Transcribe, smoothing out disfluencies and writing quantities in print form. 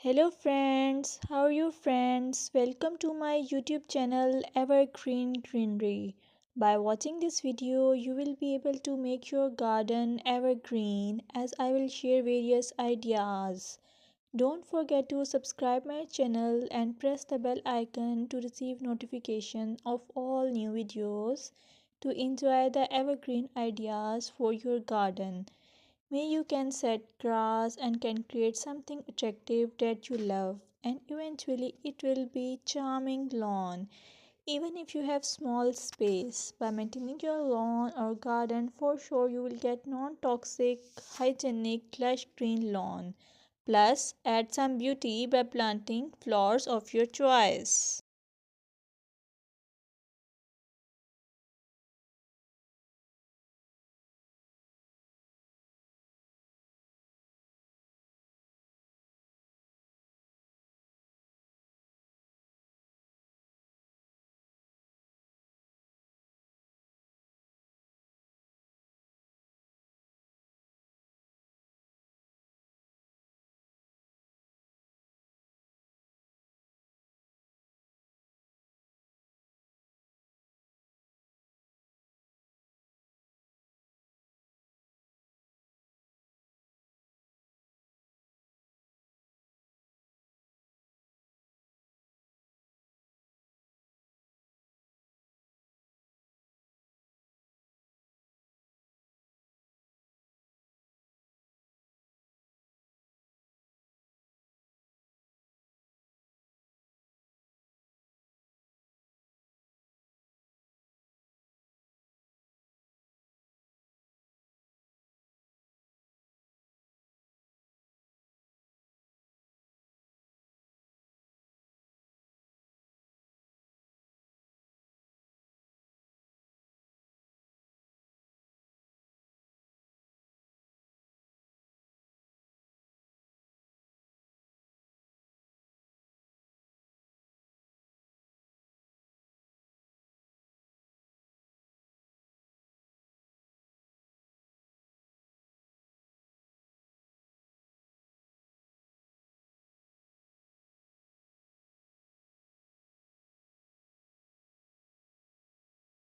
Hello friends, how are you friends? Welcome to my YouTube channel Evergreen Greenery. By watching this video, you will be able to make your garden evergreen as I will share various ideas. Don't forget to subscribe my channel and press the bell icon to receive notification of all new videos to enjoy the evergreen ideas for your garden. May you can set grass and can create something attractive that you love and eventually it will be charming lawn even if you have small space. By maintaining your lawn or garden, for sure you will get non-toxic, hygienic, lush green lawn. Plus add some beauty by planting flowers of your choice.